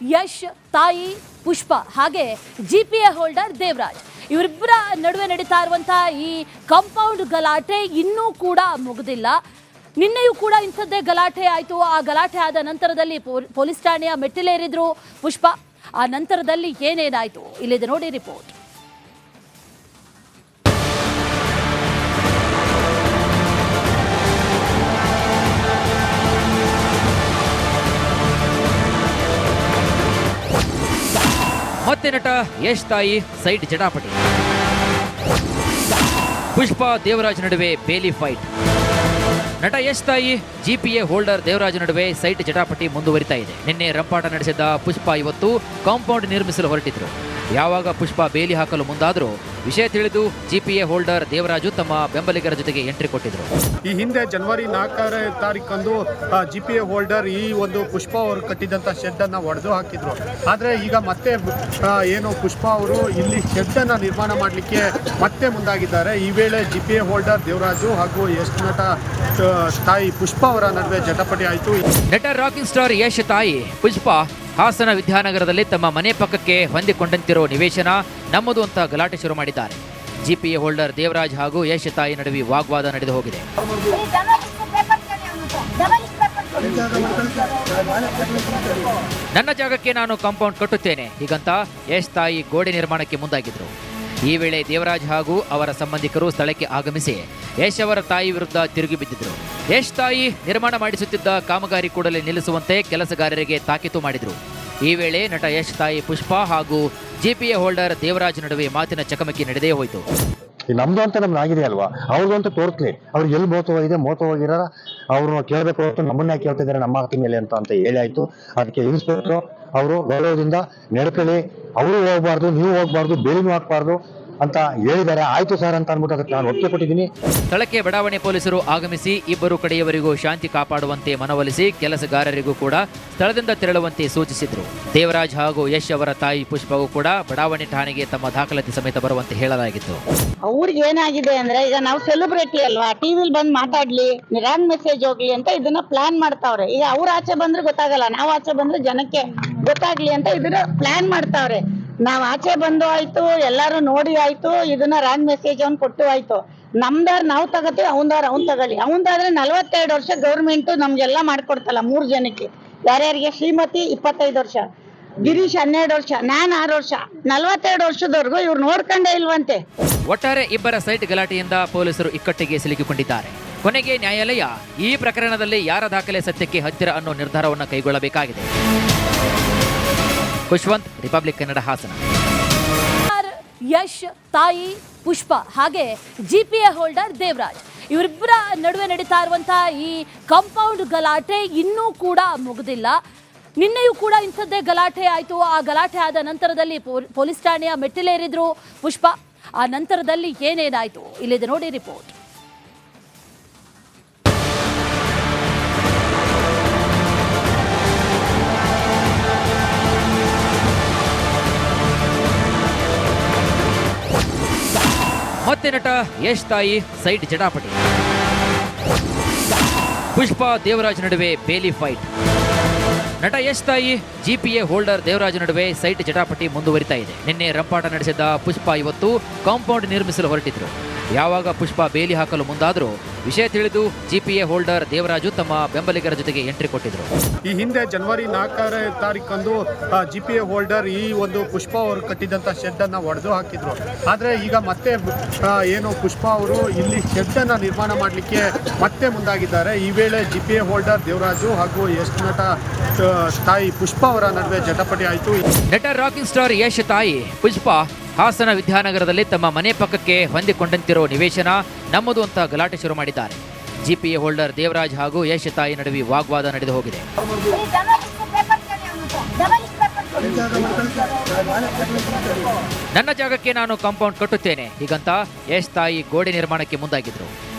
ಯಶ್ ತಾಯಿ ಪುಷ್ಪ ಹಾಗೆ GPA holder Devaraj ಇವರಿಬ್ಬರ ನಡುವೆ ನಡೀತಾ ಇರುವಂತಹ ಈ ಕಾಂಪೌಂಡ್ ಗಲಾಟೆ ಇನ್ನೂ ಕೂಡ ಮುಗಿದಿಲ್ಲ. ನಿನ್ನೆಯೂ ಕೂಡ ಇಂಥದ್ದೇ ಗಲಾಟೆ ಆಯಿತು. ಆ ಗಲಾಟೆ ಆದ ನಂತರದಲ್ಲಿ ಪೊಲೀಸ್ ಠಾಣೆಯ ಮೆಟ್ಟಿಲೇರಿದ್ರು ಪುಷ್ಪ. ಆ ನಂತರದಲ್ಲಿ ಏನೇನಾಯಿತು ಇಲ್ಲಿದೆ ನೋಡಿ ರಿಪೋರ್ಟ್. ಮತ್ತೆ ನಟ ಯಶ್ ತಾಯಿ ಸೈಡ್ ಜಟಾಪಟಿ. ಪುಷ್ಪ ದೇವರಾಜ್ ನಡುವೆ ಬೇಲಿ ಫೈಟ್. ನಟ ಯಶ್ ತಾಯಿ ಜಿಪಿಎ ಹೋಲ್ಡರ್ ದೇವರಾಜ್ ನಡುವೆ ಸೈಟ್ ಜಟಾಪಟಿ ಮುಂದುವರಿತಾ ಇದೆ. ನಿನ್ನೆ ರಂಪಾಟ ನಡೆಸಿದ್ದ ಪುಷ್ಪ ಇವತ್ತು ಕಾಂಪೌಂಡ್ ನಿರ್ಮಿಸಲು ಹೊರಟಿದ್ರು. ಯಾವಾಗ ಪುಷ್ಪ ಬೇಲಿ ಹಾಕಲು ಮುಂದಾದರೂ ವಿಷಯ ತಿಳಿದು ಜಿಪಿಎ ಹೋಲ್ಡರ್ ದೇವರಾಜು ತಮ್ಮ ಬೆಂಬಲಿಗರ ಜೊತೆಗೆ ಎಂಟ್ರಿ ಕೊಟ್ಟಿದ್ರು. ಈ ಹಿಂದೆ ಜನವರಿ 4ನೇ ತಾರೀಕಂದು ಜಿಪಿಎ ಹೋಲ್ಡರ್ ಈ ಒಂದು ಪುಷ್ಪ ಅವರು ಕಟ್ಟಿದಂಥ ಶೆಡ್ಡನ್ನು ಒಡೆದು ಹಾಕಿದ್ರು. ಆದರೆ ಈಗ ಮತ್ತೆ ಏನು ಪುಷ್ಪ ಅವರು ಇಲ್ಲಿ ಶೆಡ್ಡನ್ನು ನಿರ್ಮಾಣ ಮಾಡಲಿಕ್ಕೆ ಮತ್ತೆ ಮುಂದಾಗಿದ್ದಾರೆ. ಈ ವೇಳೆ ಜಿಪಿಎ ಹೋಲ್ಡರ್ ದೇವರಾಜು ಹಾಗೂ ಯಶ್ ನಟ ತಾಯಿ ಪುಷ್ಪ ಅವರ ನಡುವೆ ಜಟಾಪಟಿ ಆಯಿತು. ನಟ ರಾಕಿಂಗ್ ಸ್ಟಾರ್ ಯಶ್ ತಾಯಿ ಪುಷ್ಪ ಹಾಸನ ವಿದ್ಯಾನಗರದಲ್ಲಿ ತಮ್ಮ ಮನೆ ಪಕ್ಕಕ್ಕೆ ಹೊಂದಿಕೊಂಡಂತಿರೋ ನಿವೇಶನ ನಮ್ಮದು ಅಂತ ಗಲಾಟೆ ಶುರು ಮಾಡಿದ್ದಾರೆ. ಜಿಪಿಎ ಹೋಲ್ಡರ್ ದೇವರಾಜ್ ಹಾಗೂ ಯಶ್ ತಾಯಿ ನಡುವೆ ವಾಗ್ವಾದ ನಡೆದು ಹೋಗಿದೆ. ನನ್ನ ಜಾಗಕ್ಕೆ ನಾನು ಕಾಂಪೌಂಡ್ ಕಟ್ಟುತ್ತೇನೆ ಹೀಗಂತ ಯಶ್ ತಾಯಿ ಗೋಡೆ ನಿರ್ಮಾಣಕ್ಕೆ ಮುಂದಾಗಿದ್ರು. ಈ ವೇಳೆ ದೇವರಾಜ್ ಹಾಗೂ ಅವರ ಸಂಬಂಧಿಕರು ಸ್ಥಳಕ್ಕೆ ಆಗಮಿಸಿ ಯಶ್ ಅವರ ತಾಯಿ ವಿರುದ್ಧ ತಿರುಗಿ ಬಿದ್ದಿದ್ರು. ಯಶ್ ತಾಯಿ ನಿರ್ಮಾಣ ಮಾಡಿಸುತ್ತಿದ್ದ ಕಾಮಗಾರಿ ಕೂಡಲೇ ನಿಲ್ಲಿಸುವಂತೆ ಕೆಲಸಗಾರರಿಗೆ ತಾಕೀತು ಮಾಡಿದ್ರು. ಈ ವೇಳೆ ನಟ ಯಶ್ ತಾಯಿ ಪುಷ್ಪ ಹಾಗೂ ಜಿಪಿಎ ಹೋಲ್ಡರ್ ದೇವರಾಜ್ ನಡುವೆ ಮಾತಿನ ಚಕಮಕಿ ನಡೆದೇ ಹೋಯಿತು. ನಮ್ದು ಅಂತ ನಮ್ದು ಆಗಿದೆ ಅಲ್ವಾ, ಅವ್ರದ್ದು ಅಂತ ತೋರಿಸ್ಲಿ. ಅವ್ರಿಗೆ ಎಲ್ಲಿ ಮೋತವಾಗಿರೋ ಅವ್ರನ್ನ ಕೇಳಬೇಕು ಹೊರತು ನಮ್ಮನ್ನ ಕೇಳ್ತಿದ್ದಾರೆ ನಮ್ಮ ಹಕ್ಕಿನ ಮೇಲೆ ಅಂತ ಹೇಳಿ ಆಯ್ತು. ಅದಕ್ಕೆ ಇನ್ಸ್ಪೆಕ್ಟರ್ ಅವರು ಗೌರವದಿಂದ ನಡ್ಕೊಳ್ಳಿ, ಅವರು ಹೋಗ್ಬಾರ್ದು, ನೀವು ಹೋಗ್ಬಾರ್ದು, ಬೇಲಿನೂ ಹಾಕ್ಬಾರ್ದು ಅಂತ ಹೇಳಿದ್ದಾರೆ. ಆಯ್ತು ಸರ್ ಅಂತ ಅಂದ್ಬಿಟ್ಟು ಅದಕ್ಕೆ ನಾನು ಒಪ್ಪಿಗೆ ಕೊಟ್ಟಿದ್ದೀನಿ. ಸ್ಥಳಕ್ಕೆ ಬಡಾವಣೆ ಪೊಲೀಸರು ಆಗಮಿಸಿ ಇಬ್ಬರು ಕಡೆಯವರಿಗೂ ಶಾಂತಿ ಕಾಪಾಡುವಂತೆ ಮನವೊಲಿಸಿ ಕೆಲಸಗಾರರಿಗೂ ಕೂಡ ಸ್ಥಳದಿಂದ ತೆರಳುವಂತೆ ಸೂಚಿಸಿದ್ರು. ದೇವರಾಜ್ ಹಾಗೂ ಯಶ್ ಅವರ ತಾಯಿ ಪುಷ್ಪಗೂ ಕೂಡ ಬಡಾವಣೆ ಠಾಣೆಗೆ ತಮ್ಮ ದಾಖಲಾತಿ ಸಮೇತ ಬರುವಂತೆ ಹೇಳಲಾಗಿತ್ತು. ಅವ್ರಿಗೆ ಏನಾಗಿದೆ ಅಂದ್ರೆ, ಈಗ ನಾವು ಸೆಲೆಬ್ರಿಟಿ ಅಲ್ವಾ, ಟಿವಿಲಿ ಬಂದು ಮಾತಾಡ್ಲಿ, ರಾಂಗ್ ಮೆಸೇಜ್ ಹೋಗ್ಲಿ ಅಂತ ಇದನ್ನ ಪ್ಲಾನ್ ಮಾಡ್ತಾವ್ರೆ. ಈಗ ಅವ್ರ ಆಚೆ ಬಂದ್ರೆ ಗೊತ್ತಾಗಲ್ಲ, ನಾವು ಆಚೆ ಬಂದ್ರೆ ಜನಕ್ಕೆ ಗೊತ್ತಾಗ್ಲಿ ಅಂತ ಇದನ್ನ ಪ್ಲಾನ್ ಮಾಡ್ತಾವ್ರೆ. ನಾವ್ ಆಚೆ ಬಂದು ಆಯ್ತು, ಎಲ್ಲಾರು ನೋಡಿ ಆಯ್ತು, ಇದನ್ನ ರಾಂಗ್ ಮೆಸೇಜ್ ಅವ್ನು ಕೊಟ್ಟು ಆಯ್ತು. ನಮ್ದಾರ್ ನಾವು ತಗೋತೀವಿ, ಅವನ್ದಾರ್ ಅವ್ನ್ ತಗೊಳ್ಳಿ. ಅವಂದಾದ್ರೆ 42 ವರ್ಷ ಗೌರ್ಮೆಂಟ್ ನಮ್ಗೆಲ್ಲಾ ಮಾಡ್ಕೊಡ್ತಲ್ಲ 3 ಜನಕ್ಕೆ. ಯಾರ್ಯಾರಿಗೆ ಶ್ರೀಮತಿ 25 ವರ್ಷ, ಗಿರೀಶ್ 12 ವರ್ಷ, ನಾನ್ 6 ವರ್ಷ, 42 ವರ್ಷದವರೆಗೂ ಇವ್ರು ನೋಡ್ಕೊಂಡೇ ಇಲ್ವಂತೆ. ಒಟ್ಟಾರೆ ಇಬ್ಬರ ಸೈಟ್ ಗಲಾಟೆಯಿಂದ ಪೊಲೀಸರು ಇಕ್ಕಟ್ಟಿಗೆ ಸಿಲುಕಿಕೊಂಡಿದ್ದಾರೆ. ಕೊನೆಗೆ ನ್ಯಾಯಾಲಯ ಈ ಪ್ರಕರಣದಲ್ಲಿ ಯಾರ ದಾಖಲೆ ಸತ್ಯಕ್ಕೆ ಹತ್ತಿರ ಅನ್ನೋ ನಿರ್ಧಾರವನ್ನು ಕೈಗೊಳ್ಳಬೇಕಾಗಿದೆ. ಖುಷ್ವಂತ್, ರಿಪಬ್ಲಿಕ್ ಕನ್ನಡ, ಹಾಸನ. ಯಶ್ ತಾಯಿ ಪುಷ್ಪ ಹಾಗೆ ಜಿಪಿಎ ಹೋಲ್ಡರ್ ದೇವರಾಜ್ ಇವರಿಬ್ಬರ ನಡುವೆ ನಡೀತಾ ಇರುವಂತಹ ಈ ಕಾಂಪೌಂಡ್ ಗಲಾಟೆ ಇನ್ನೂ ಕೂಡ ಮುಗಿದಿಲ್ಲ. ನಿನ್ನೆಯೂ ಕೂಡ ಇಂಥದ್ದೇ ಗಲಾಟೆ ಆಯಿತು. ಆ ಗಲಾಟೆ ಆದ ನಂತರದಲ್ಲಿ ಪೊಲೀಸ್ ಠಾಣೆಯ ಮೆಟ್ಟಿಲೇರಿದ್ರು ಪುಷ್ಪ. ಆ ನಂತರದಲ್ಲಿ ಏನೇನಾಯಿತು ಇಲ್ಲಿದೆ ನೋಡಿ ರಿಪೋರ್ಟ್. ಮತ್ತೆ ನಟ ಯಶ್ ತಾಯಿ ಸೈಡ್ ಜಟಾಪಟಿ. ಪುಷ್ಪ ದೇವರಾಜ್ ನಡುವೆ ಬೇಲಿ ಫೈಟ್. ನಟ ಯಶ್ ತಾಯಿ ಜಿಪಿಎ ಹೋಲ್ಡರ್ ದೇವರಾಜ್ ನಡುವೆ ಸೈಟ್ ಜಟಾಪಟಿ ಮುಂದುವರಿತಾ ಇದೆ. ನಿನ್ನೆ ರಂಪಾಟ ನಡೆಸಿದ್ದ ಪುಷ್ಪ ಇವತ್ತು ಕಾಂಪೌಂಡ್ ನಿರ್ಮಿಸಲು ಹೊರಟಿದ್ರು. ಯಾವಾಗ ಪುಷ್ಪ ಬೇಲಿ ಹಾಕಲು ಮುಂದಾದರೂ ವಿಷಯ ತಿಳಿದು ಜಿಪಿಎ ಹೋಲ್ಡರ್ ದೇವರಾಜು ತಮ್ಮ ಬೆಂಬಲಿಗರ ಜೊತೆಗೆ ಎಂಟ್ರಿ ಕೊಟ್ಟಿದ್ರು. ಈ ಹಿಂದೆ ಜನವರಿ 4ನೇ ತಾರೀಕಂದು ಜಿಪಿಎ ಹೋಲ್ಡರ್ ಈ ಒಂದು ಪುಷ್ಪ ಅವರು ಕಟ್ಟಿದಂಥ ಶೆಡ್ಡನ್ನು ಒಡೆದು ಹಾಕಿದ್ರು. ಆದರೆ ಈಗ ಮತ್ತೆ ಏನು ಪುಷ್ಪ ಅವರು ಇಲ್ಲಿ ಶೆಡ್ಡನ್ನು ನಿರ್ಮಾಣ ಮಾಡಲಿಕ್ಕೆ ಮತ್ತೆ ಮುಂದಾಗಿದ್ದಾರೆ. ಈ ವೇಳೆ ಜಿಪಿಎ ಹೋಲ್ಡರ್ ದೇವರಾಜು ಹಾಗೂ ಯಶ್ ನಟ ತಾಯಿ ಪುಷ್ಪ ಅವರ ನಡುವೆ ಜಟಾಪಟಿ ಆಯಿತು. ನಟ ರಾಕಿಂಗ್ ಸ್ಟಾರ್ ಯಶ್ ತಾಯಿ ಪುಷ್ಪ ಹಾಸನ ವಿದ್ಯಾನಗರದಲ್ಲಿ ತಮ್ಮ ಮನೆ ಪಕ್ಕಕ್ಕೆ ಹೊಂದಿಕೊಂಡಂತಿರೋ ನಿವೇಶನ ನಮ್ಮದು ಅಂತ ಗಲಾಟೆ ಶುರು ಮಾಡಿದ್ದಾರೆ. ಜಿಪಿಎ ಹೋಲ್ಡರ್ ದೇವರಾಜ್ ಹಾಗೂ ಯಶ್ ತಾಯಿ ನಡುವೆ ವಾಗ್ವಾದ ನಡೆದು ಹೋಗಿದೆ. ನನ್ನ ಜಾಗಕ್ಕೆ ನಾನು ಕಾಂಪೌಂಡ್ ಕಟ್ಟುತ್ತೇನೆ ಹೀಗಂತ ಯಶ್ ತಾಯಿ ಗೋಡೆ ನಿರ್ಮಾಣಕ್ಕೆ ಮುಂದಾಗಿದ್ರು.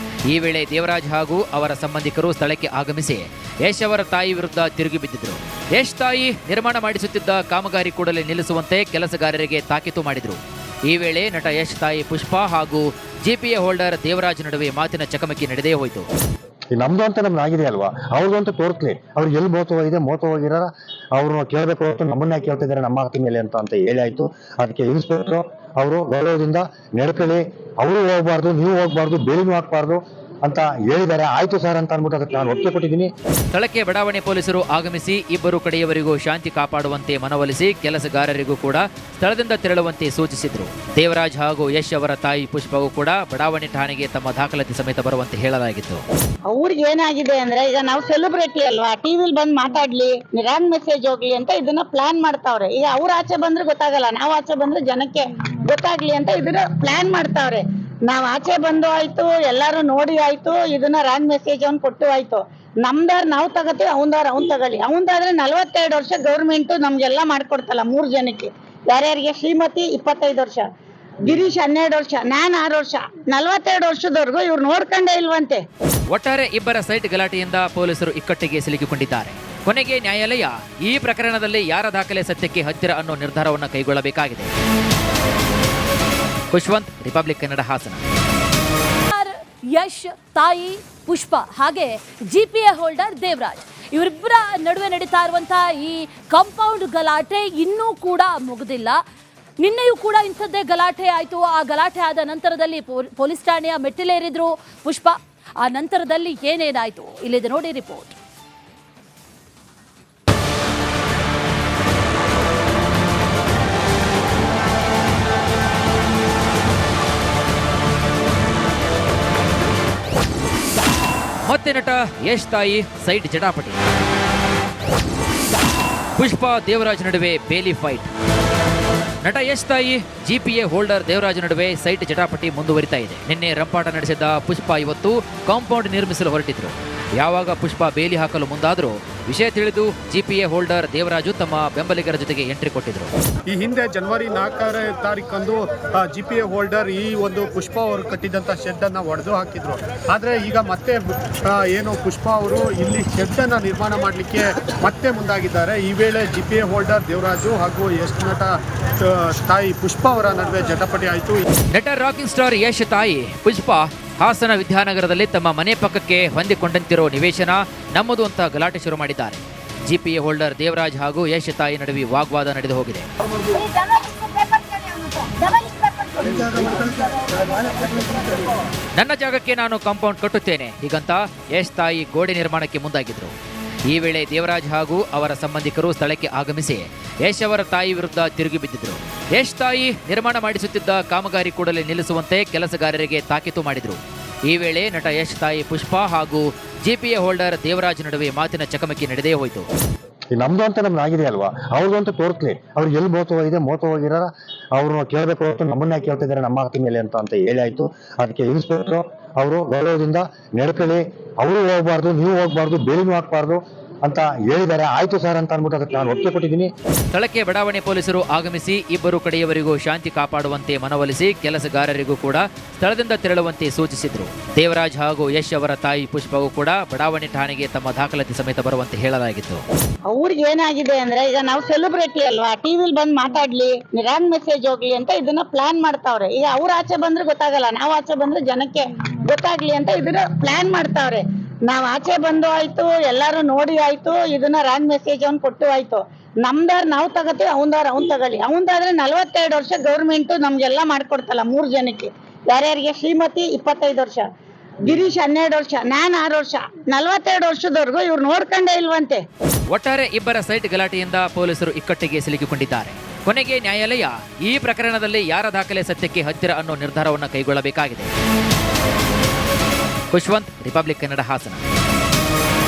ಈ ವೇಳೆ ದೇವರಾಜ್ ಹಾಗೂ ಅವರ ಸಂಬಂಧಿಕರು ಸ್ಥಳಕ್ಕೆ ಆಗಮಿಸಿ ಯಶ್ ಅವರ ತಾಯಿ ವಿರುದ್ಧ ತಿರುಗಿ ಬಿದ್ದಿದ್ರು. ಯಶ್ ತಾಯಿ ನಿರ್ಮಾಣ ಮಾಡಿಸುತ್ತಿದ್ದ ಕಾಮಗಾರಿ ಕೂಡಲೇ ನಿಲ್ಲಿಸುವಂತೆ ಕೆಲಸಗಾರರಿಗೆ ತಾಕೀತು ಮಾಡಿದ್ರು. ಈ ವೇಳೆ ನಟ ಯಶ್ ತಾಯಿ ಪುಷ್ಪ ಹಾಗೂ ಜಿಪಿಎ ಹೋಲ್ಡರ್ ದೇವರಾಜ್ ನಡುವೆ ಮಾತಿನ ಚಕಮಕಿ ನಡೆದೇ ಹೋಯಿತು. ನಮ್ದು ಅಂತ ನಮ್ದು ಆಗಿದೆ ಅಲ್ವಾ, ಅವ್ರದ್ದು ತೋರಿಸ್ಲಿ. ಅವ್ರಿಗೆ ಎಲ್ಲಿ ಮೋಸ ಹೋಗಿರೋ ಅವ್ರನ್ನ ಕೇಳಬೇಕು ಹೊರತು ನಮ್ಮನ್ನ ಕೇಳ್ತಿದ್ದಾರೆ ನಮ್ಮ ಆಸ್ತಿ ಮೇಲೆ ಅಂತ ಹೇಳಿ ಆಯ್ತು. ಅದಕ್ಕೆ ಇನ್ಸ್ಪೆಕ್ಟರ್ ಅವರು ಗೌರವದಿಂದ ನಡ್ಕೊಳ್ಳಿ, ಅವರು ಹೋಗ್ಬಾರ್ದು, ನೀವು ಹೋಗ್ಬಾರ್ದು, ಬೇಲಿನೂ ಹಾಕ್ಬಾರ್ದು ಅಂತ ಹೇಳಿದ್ದಾರೆ. ಆಯ್ತು ಸರ್ ಅಂತ ಅಂದ್ಬಿಟ್ಟು ಅದಕ್ಕೆ ನಾನು ಒಪ್ಪಿಗೆ ಕೊಟ್ಟಿದ್ದೀನಿ. ಸ್ಥಳಕ್ಕೆ ಬಡಾವಣೆ ಪೊಲೀಸರು ಆಗಮಿಸಿ ಇಬ್ಬರು ಕಡೆಯವರಿಗೂ ಶಾಂತಿ ಕಾಪಾಡುವಂತೆ ಮನವೊಲಿಸಿ ಕೆಲಸಗಾರರಿಗೂ ಕೂಡ ಸ್ಥಳದಿಂದ ತೆರಳುವಂತೆ ಸೂಚಿಸಿದ್ರು. ದೇವರಾಜ್ ಹಾಗೂ ಯಶ್ ಅವರ ತಾಯಿ ಪುಷ್ಪಗೂ ಕೂಡ ಬಡಾವಣೆ ಠಾಣೆಗೆ ತಮ್ಮ ದಾಖಲಾತಿ ಸಮೇತ ಬರುವಂತೆ ಹೇಳಲಾಗಿತ್ತು. ಅವ್ರಿಗೆ ಏನಾಗಿದೆ ಅಂದ್ರೆ ಈಗ ನಾವು ಸೆಲೆಬ್ರಿಟಿ ಅಲ್ವಾ, ಟಿವಿಲಿ ಬಂದು ಮಾತಾಡ್ಲಿ, ರಾಂಗ್ ಮೆಸೇಜ್ ಹೋಗ್ಲಿ ಅಂತ ಇದನ್ನ ಪ್ಲಾನ್ ಮಾಡ್ತಾವ್ರೆ. ಈಗ ಅವ್ರ ಆಚೆ ಬಂದ್ರೆ ಗೊತ್ತಾಗಲ್ಲ, ನಾವು ಆಚೆ ಬಂದ್ರೆ ಜನಕ್ಕೆ ಗೊತ್ತಾಗ್ಲಿ ಅಂತ ಇದನ್ನ ಪ್ಲಾನ್ ಮಾಡ್ತಾವ್ರೆ. ನಾವ್ ಆಚೆ ಬಂದು ಆಯ್ತು, ಎಲ್ಲಾರು ನೋಡಿ ಆಯ್ತು, ಇದನ್ನ ರಾಂಗ್ ಮೆಸೇಜ್ ಅವ್ನು ಕೊಟ್ಟು ಆಯ್ತು. ನಮ್ದಾರ್ ನಾವು ತಗೋತೀವಿ, ಅವನ್ದಾರ್ ಅವ್ನ್ ತಗೊಳ್ಳಿ. ಅವಂದಾದ್ರೆ 42 ವರ್ಷ ಗೌರ್ಮೆಂಟ್ ನಮ್ಗೆಲ್ಲಾ ಮಾಡ್ಕೊಡ್ತಲ್ಲ 3 ಜನಕ್ಕೆ. ಯಾರ್ಯಾರಿಗೆ? ಶ್ರೀಮತಿ 25 ವರ್ಷ, ಗಿರೀಶ್ 12 ವರ್ಷ, ನಾನ್ 6 ವರ್ಷ, 42 ವರ್ಷದವರೆಗೂ ಇವ್ರು ನೋಡ್ಕೊಂಡೇ ಇಲ್ವಂತೆ. ಒಟ್ಟಾರೆ ಇಬ್ಬರ ಸೈಟ್ ಗಲಾಟೆಯಿಂದ ಪೊಲೀಸರು ಇಕ್ಕಟ್ಟಿಗೆ ಸಿಲುಕಿಕೊಂಡಿದ್ದಾರೆ. ಕೊನೆಗೆ ನ್ಯಾಯಾಲಯ ಈ ಪ್ರಕರಣದಲ್ಲಿ ಯಾರ ದಾಖಲೆ ಸತ್ಯಕ್ಕೆ ಹತ್ತಿರ ಅನ್ನೋ ನಿರ್ಧಾರವನ್ನು ಕೈಗೊಳ್ಳಬೇಕಾಗಿದೆ. ಖುಷ್ವಂತ್, ರಿಪಬ್ಲಿಕ್ ಕನ್ನಡ, ಹಾಸನ. ಯಶ್ ತಾಯಿ ಪುಷ್ಪ ಹಾಗೆ GPA ಹೋಲ್ಡರ್ ದೇವರಾಜ್ ಇವರಿಬ್ಬರ ನಡುವೆ ನಡೀತಾ ಇರುವಂತಹ ಈ ಕಾಂಪೌಂಡ್ ಗಲಾಟೆ ಇನ್ನೂ ಕೂಡ ಮುಗಿದಿಲ್ಲ. ನಿನ್ನೆಯೂ ಕೂಡ ಇಂಥದ್ದೇ ಗಲಾಟೆ ಆಯಿತು. ಆ ಗಲಾಟೆ ಆದ ನಂತರದಲ್ಲಿ ಪೊಲೀಸ್ ಠಾಣೆಯ ಮೆಟ್ಟಿಲೇರಿದ್ರು ಪುಷ್ಪ. ಆ ನಂತರದಲ್ಲಿ ಏನೇನಾಯಿತು ಇಲ್ಲಿದೆ ನೋಡಿ ರಿಪೋರ್ಟ್. ಮತ್ತೆ ನಟ ಯಶ್ ತಾಯಿ ಸೈಟ್ ಜಟಾಪಟಿ. ಪುಷ್ಪ ದೇವರಾಜ್ ನಡುವೆ ಬೇಲಿ ಫೈಟ್. ನಟ ಯಶ್ ತಾಯಿ GPA ಹೋಲ್ಡರ್ ದೇವರಾಜ್ ನಡುವೆ ಸೈಟ್ ಜಟಾಪಟಿ ಮುಂದುವರಿತಾ ಇದೆ. ನಿನ್ನೆ ರಂಪಾಟ ನಡೆಸಿದ್ದ ಪುಷ್ಪ ಇವತ್ತು ಕಾಂಪೌಂಡ್ ನಿರ್ಮಿಸಲು ಹೊರಟಿದ್ರು. ಯಾವಾಗ ಪುಷ್ಪ ಬೇಲಿ ಹಾಕಲು ಮುಂದಾದರೂ ವಿಷಯ ತಿಳಿದು GPA ಹೋಲ್ಡರ್ ದೇವರಾಜು ತಮ್ಮ ಬೆಂಬಲಿಗರ ಜೊತೆಗೆ ಎಂಟ್ರಿ ಕೊಟ್ಟಿದ್ರು. ಈ ಹಿಂದೆ ಜನವರಿ 4ನೇ ತಾರೀಕಂದು GPA ಹೋಲ್ಡರ್ ಈ ಒಂದು ಪುಷ್ಪ ಅವರು ಕಟ್ಟಿದಂಥ ಶೆಡ್ಡನ್ನು ಒಡೆದು ಹಾಕಿದ್ರು. ಆದರೆ ಈಗ ಮತ್ತೆ ಏನು ಪುಷ್ಪ ಅವರು ಇಲ್ಲಿ ಶೆಡ್ಡನ್ನು ನಿರ್ಮಾಣ ಮಾಡಲಿಕ್ಕೆ ಮತ್ತೆ ಮುಂದಾಗಿದ್ದಾರೆ. ಈ ವೇಳೆ GPA ಹೋಲ್ಡರ್ ದೇವರಾಜು ಹಾಗೂ ಯಶ್ ನಟ ತಾಯಿ ಪುಷ್ಪ ಅವರ ನಡುವೆ ಜಟಾಪಟಿ ಆಯಿತು. ನಟ ರಾಕಿಂಗ್ ಸ್ಟಾರ್ ಯಶ್ ತಾಯಿ ಪುಷ್ಪ ಹಾಸನ ವಿದ್ಯಾನಗರದಲ್ಲಿ ತಮ್ಮ ಮನೆ ಪಕ್ಕಕ್ಕೆ ಹೊಂದಿಕೊಂಡಂತಿರೋ ನಿವೇಶನ ನಮ್ಮದು ಅಂತ ಗಲಾಟೆ ಶುರು ಮಾಡಿದ್ದಾರೆ. GPA ಹೋಲ್ಡರ್ ದೇವರಾಜ್ ಹಾಗೂ ಯಶ್ ತಾಯಿ ನಡುವೆ ವಾಗ್ವಾದ ನಡೆದು ಹೋಗಿದೆ. ನನ್ನ ಜಾಗಕ್ಕೆ ನಾನು ಕಾಂಪೌಂಡ್ ಕಟ್ಟುತ್ತೇನೆ ಹೀಗಂತ ಯಶ್ ತಾಯಿ ಗೋಡೆ ನಿರ್ಮಾಣಕ್ಕೆ ಮುಂದಾಗಿದ್ರು. ಈ ವೇಳೆ ದೇವರಾಜ್ ಹಾಗೂ ಅವರ ಸಂಬಂಧಿಕರು ಸ್ಥಳಕ್ಕೆ ಆಗಮಿಸಿ ಯಶ್ ಅವರ ತಾಯಿ ವಿರುದ್ಧ ತಿರುಗಿ ಬಿದ್ದಿದ್ರು. ಯಶ್ ತಾಯಿ ನಿರ್ಮಾಣ ಮಾಡಿಸುತ್ತಿದ್ದ ಕಾಮಗಾರಿ ಕೂಡಲೇ ನಿಲ್ಲಿಸುವಂತೆ ಕೆಲಸಗಾರರಿಗೆ ತಾಕೀತು ಮಾಡಿದ್ರು. ಈ ವೇಳೆ ನಟ ಯಶ್ ತಾಯಿ ಪುಷ್ಪ ಹಾಗೂ GPA ಹೋಲ್ಡರ್ ದೇವರಾಜ್ ನಡುವೆ ಮಾತಿನ ಚಕಮಕಿ ನಡೆದೇ ಹೋಯಿತು. ನಮ್ದು ಅಂತ ನಮ್ದು ಆಗಿದೆ ಅಲ್ವಾ, ಅವ್ರದ್ದು ತೋರಿಸ್ಲಿ. ಅವ್ರಿಗೆ ಎಲ್ಲಿ ಮೋಸ ಹೋಗಿರೋ ಅವ್ರನ್ನ ಕೇಳಬೇಕು ಹೊರತು ನಮ್ಮನ್ನ ಕೇಳ್ತಿದ್ದಾರೆ ನಮ್ಮ ಆಸ್ತಿ ಮೇಲೆ ಅಂತ ಹೇಳಿ ಆಯ್ತು. ಅದಕ್ಕೆ ಇನ್ಸ್ಪೆಕ್ಟರ್ ಅವರು ಗೌರವದಿಂದ ನಡ್ಕೊಳ್ಳಿ, ಅವರು ಹೋಗ್ಬಾರ್ದು, ನೀವು ಹೋಗ್ಬಾರ್ದು, ಬೇಲಿನೂ ಹಾಕ್ಬಾರ್ದು ಅಂತ ಹೇಳಿದ್ದಾರೆ. ಆಯ್ತು ಸರ್ ಅಂತ ಅಂದ್ಬಿಟ್ಟು ಅದಕ್ಕೆ ನಾನು ಒಪ್ಪಿಗೆ ಕೊಟ್ಟಿದ್ದೀನಿ. ಸ್ಥಳಕ್ಕೆ ಬಡಾವಣೆ ಪೊಲೀಸರು ಆಗಮಿಸಿ ಇಬ್ಬರು ಕಡೆಯವರಿಗೂ ಶಾಂತಿ ಕಾಪಾಡುವಂತೆ ಮನವೊಲಿಸಿ ಕೆಲಸಗಾರರಿಗೂ ಕೂಡ ಸ್ಥಳದಿಂದ ತೆರಳುವಂತೆ ಸೂಚಿಸಿದ್ರು. ದೇವರಾಜ್ ಹಾಗೂ ಯಶ್ ಅವರ ತಾಯಿ ಪುಷ್ಪಗೂ ಕೂಡ ಬಡಾವಣೆ ಠಾಣೆಗೆ ತಮ್ಮ ದಾಖಲಾತಿ ಸಮೇತ ಬರುವಂತೆ ಹೇಳಲಾಗಿತ್ತು. ಅವ್ರಿಗೆ ಏನಾಗಿದೆ ಅಂದ್ರೆ ಈಗ ನಾವು ಸೆಲೆಬ್ರಿಟಿ ಅಲ್ವಾ, ಟಿವಿಲಿ ಬಂದು ಮಾತಾಡ್ಲಿ, ರಾಂಗ್ ಮೆಸೇಜ್ ಹೋಗ್ಲಿ ಅಂತ ಇದನ್ನ ಪ್ಲಾನ್ ಮಾಡ್ತಾವ್ರೆ. ಈಗ ಅವ್ರ ಆಚೆ ಬಂದ್ರೆ ಗೊತ್ತಾಗಲ್ಲ, ನಾವು ಆಚೆ ಬಂದ್ರೆ ಜನಕ್ಕೆ ಗೊತ್ತಾಗ್ಲಿ ಅಂತ ಇದನ್ನ ಪ್ಲಾನ್ ಮಾಡ್ತಾವ್ರೆ. ನಾವ್ ಆಚೆ ಬಂದು ಆಯ್ತು, ಎಲ್ಲಾರು ನೋಡಿ ಆಯ್ತು, ಇದನ್ನ ರಾಂಗ್ ಮೆಸೇಜ್ ಅವ್ನು ಕೊಟ್ಟು ಆಯ್ತು. ನಮ್ದಾರ್ ನಾವು ತಗೋತೀವಿ, ಅವಂದಾರ್ ಅವ್ನ್ ತಗೊಳ್ಳಿ. ಅವಂದಾದ್ರೆ 42 ವರ್ಷ ಗೌರ್ಮೆಂಟ್ ನಮ್ಗೆಲ್ಲಾ ಮಾಡ್ಕೊಡ್ತಲ್ಲ 3 ಜನಕ್ಕೆ. ಯಾರ್ಯಾರಿಗೆ? ಶ್ರೀಮತಿ 25 ವರ್ಷ, ಗಿರೀಶ್ 12 ವರ್ಷ, ನಾನ್ 6 ವರ್ಷ, 42 ವರ್ಷದವರೆಗೂ ಇವ್ರು ನೋಡ್ಕೊಂಡೇ ಇಲ್ವಂತೆ. ಒಟ್ಟಾರೆ ಇಬ್ಬರ ಸೈಟ್ ಗಲಾಟೆಯಿಂದ ಪೊಲೀಸರು ಇಕ್ಕಟ್ಟಿಗೆ ಸಿಲುಕಿಕೊಂಡಿದ್ದಾರೆ. ಕೊನೆಗೆ ನ್ಯಾಯಾಲಯ ಈ ಪ್ರಕರಣದಲ್ಲಿ ಯಾರ ದಾಖಲೆ ಸತ್ಯಕ್ಕೆ ಹತ್ತಿರ ಅನ್ನೋ ನಿರ್ಧಾರವನ್ನು ಕೈಗೊಳ್ಳಬೇಕಾಗಿದೆ. ಖುಷ್ವಂತ್, ರಿಪಬ್ಲಿಕ್ ಕನ್ನಡ, ಹಾಸನ.